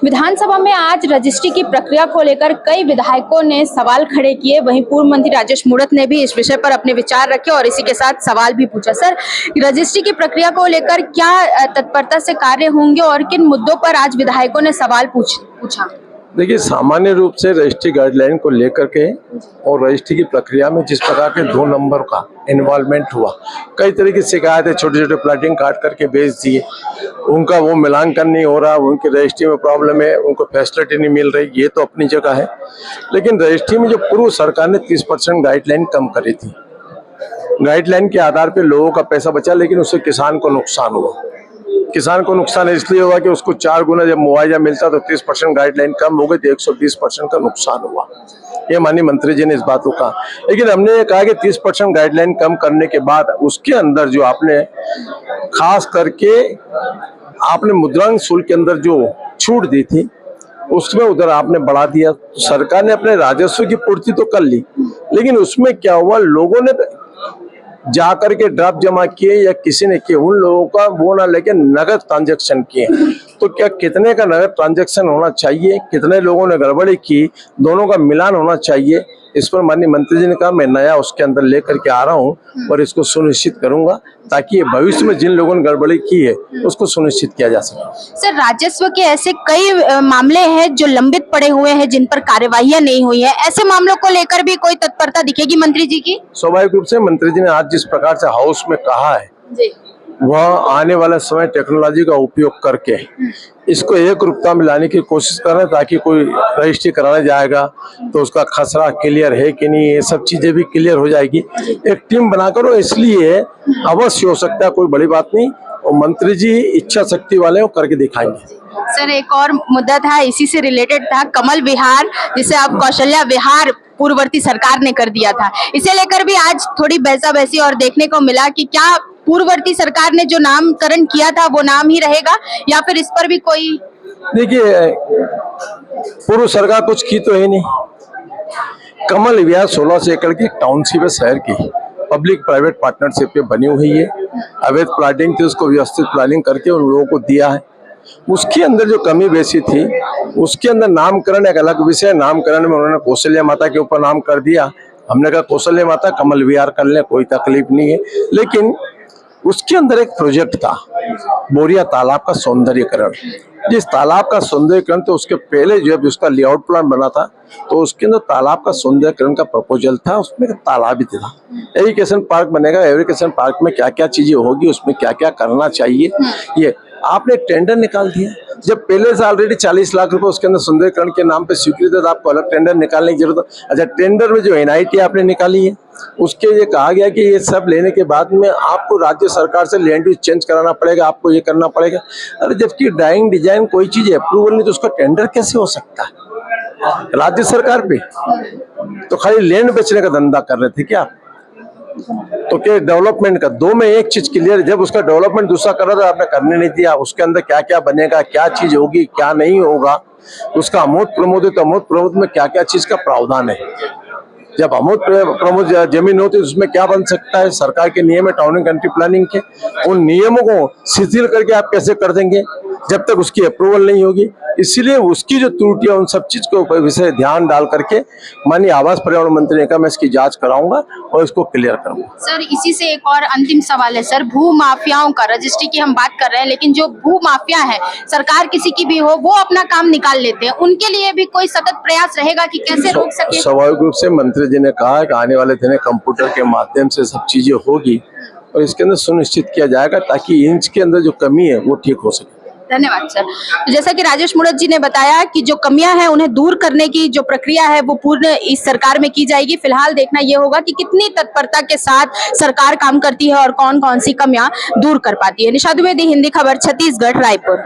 विधानसभा में आज रजिस्ट्री की प्रक्रिया को लेकर कई विधायकों ने सवाल खड़े किए। वहीं पूर्व मंत्री राजेश मूणत ने भी इस विषय पर अपने विचार रखे और इसी के साथ सवाल भी पूछा। सर, रजिस्ट्री की प्रक्रिया को लेकर क्या तत्परता से कार्य होंगे और किन मुद्दों पर आज विधायकों ने सवाल पूछा? देखिए, सामान्य रूप से रजिस्ट्री गाइडलाइन को लेकर के और रजिस्ट्री की प्रक्रिया में जिस प्रकार के 2 नंबर का इन्वॉल्वमेंट हुआ, कई तरह की शिकायतें छोटे छोटे प्लाटिंग काट करके भेज दिए, उनका वो मिलांकन नहीं हो रहा, उनकी रजिस्ट्री में प्रॉब्लम है, उनको फैसिलिटी नहीं मिल रही, ये तो अपनी जगह है। लेकिन रजिस्ट्री में जो पूर्व सरकार ने 30% गाइडलाइन कम करी थी, गाइडलाइन के आधार पर लोगों का पैसा बचा, लेकिन उससे किसान को नुकसान हुआ। किसान को नुकसान इसलिए हुआ कि उसको 4 गुना जब मुआवजा मिलता तो 30% गाइडलाइन कम हो गई तो 120% का नुकसान हुआ। ये माननीय मंत्री जी ने इस बात को कहा। लेकिन हमने ये कहा कि 30% गाइडलाइन कम करने के बाद उसके अंदर जो आपने खास करके आपने मुद्रांक शुल्क के अंदर जो छूट दी थी उसमें उधर आपने बढ़ा दिया। सरकार ने अपने राजस्व की पूर्ति तो कर ली, लेकिन उसमें क्या हुआ, लोगों ने जाकर के ड्राफ्ट जमा किए या किसी ने किए, उन लोगों का वो ना लेके नगद ट्रांजैक्शन किए। तो क्या कितने का नगद ट्रांजैक्शन होना चाहिए, कितने लोगों ने गड़बड़ी की, दोनों का मिलान होना चाहिए। इस पर माननीय मंत्री जी ने कहा मैं नया उसके अंदर लेकर के आ रहा हूं और इसको सुनिश्चित करूंगा ताकि भविष्य में जिन लोगों ने गड़बड़ी की है उसको सुनिश्चित किया जा सके। सर, राजस्व के ऐसे कई मामले हैं जो लंबित पड़े हुए हैं, जिन पर कार्यवाहियां नहीं हुई है, ऐसे मामलों को लेकर भी कोई तत्परता दिखेगी मंत्री जी की? स्वाभाविक रूप से मंत्री जी ने आज जिस प्रकार से हाउस में कहा है जी, वह आने वाले समय टेक्नोलॉजी का उपयोग करके इसको एक रूपता में लाने की कोशिश कर रहे हैं ताकि कोई रजिस्ट्री कराने जाएगा तो उसका खसरा क्लियर है कि नहीं, ये सब चीजें भी क्लियर हो जाएगी। एक टीम बनाकर, और इसलिए अवश्य हो सकता है, कोई बड़ी बात नहीं, और मंत्री जी इच्छा शक्ति वाले हो करके दिखाएंगे। सर, एक और मुद्दा था, इसी से रिलेटेड था, कमल विहार, जिसे अब कौशल्या विहार पूर्ववर्ती सरकार ने कर दिया था। इसे लेकर भी आज थोड़ी बहसाबहसी और देखने को मिला कि क्या पूर्ववर्ती सरकार ने जो नामकरण किया था वो नाम ही रहेगा या फिर इस पर भी कोई? देखिए, पूर्व सरकार कुछ की तो है नहीं। कमल विहार 1600 एकड़ की टाउनशिप है, शहर की पब्लिक प्राइवेट पार्टनरशिप पे बनी हुई है। अवैध प्लाटिंग थी, उसको व्यवस्थित प्लानिंग करके उन लोगों को दिया है। उसके अंदर जो कमी बेसी थी, उसके अंदर नामकरण एक अलग विषय। नामकरण में उन्होंने कौशल्या माता के ऊपर नाम कर दिया। हमने कहा कौशल्या माता कमल विहार कर ले, कोई तकलीफ नहीं है। लेकिन उसके अंदर एक प्रोजेक्ट था, बोरिया तालाब का सौंदर्यीकरण। जिस तालाब का सौंदर्यीकरण, तो उसके पहले जब उसका लेआउट प्लान बना था तो उसके अंदर तालाब का सौंदर्यीकरण का प्रपोजल था, उसमें तालाब भी था। एजुकेशन पार्क बनेगा, एजुकेशन पार्क में क्या क्या चीजें होगी, उसमें क्या क्या करना चाहिए, ये आपने टेंडर निकाल दिया। जब पहले से ऑलरेडी 40 लाख रुपए उसके अंदर सुंदरीकरण के नाम पे स्वीकृत है तो आपको अलग टेंडर निकालने की जरूरत है। अच्छा, टेंडर में जो NIT आपने निकाली है उसके ये कहा गया कि ये सब लेने के बाद में आपको राज्य सरकार से लैंड यूज चेंज कराना पड़ेगा, आपको ये करना पड़ेगा। अरे जबकि ड्राइंग डिजाइन कोई चीज अप्रूवल नहीं तो उसका टेंडर कैसे हो सकता है राज्य सरकार पे? तो खाली लैंड बेचने का धंधा कर रहे थे क्या? तो क्या डेवलपमेंट का 2 में एक चीज क्लियर, जब उसका डेवलपमेंट दूसरा कर रहा था आपने करने नहीं दिया। उसके अंदर क्या क्या बनेगा, क्या चीज होगी, क्या नहीं होगा, उसका अमूर्त प्रमोद है तो अमूर्त प्रमोद में क्या क्या चीज का प्रावधान है। जब अमूर्त प्रमोद जमीन होती है उसमें क्या बन सकता है, सरकार के नियम है टाउन एंड कंट्री प्लानिंग के, उन नियमों को शिथिल करके आप कैसे कर देंगे जब तक उसकी अप्रूवल नहीं होगी। इसलिए उसकी जो त्रुटियां, उन सब चीज के विषय ध्यान डाल करके माननीय आवास पर्यावरण मंत्री ने कहा मैं इसकी जांच कराऊंगा और इसको क्लियर करूंगा। सर, इसी से एक और अंतिम सवाल है सर, भू माफियाओं का, रजिस्ट्री की हम बात कर रहे हैं लेकिन जो भू माफिया है, सरकार किसी की भी हो, वो अपना काम निकाल लेते हैं, उनके लिए भी कोई सतत प्रयास रहेगा कि कैसे रोक सके? स्वाभाविक रूप से मंत्री जी ने कहा कि आने वाले दिन कंप्यूटर के माध्यम से सब चीजें होगी और इसके अंदर सुनिश्चित किया जाएगा ताकि इंच के अंदर जो कमी है वो ठीक हो सके। धन्यवाद सर। तो जैसा कि राजेश मूणत जी ने बताया कि जो कमियां हैं उन्हें दूर करने की जो प्रक्रिया है वो पूर्ण इस सरकार में की जाएगी। फिलहाल देखना ये होगा कि कितनी तत्परता के साथ सरकार काम करती है और कौन कौन सी कमियां दूर कर पाती है। निशा द्विवेदी, हिंदी खबर, छत्तीसगढ़, रायपुर।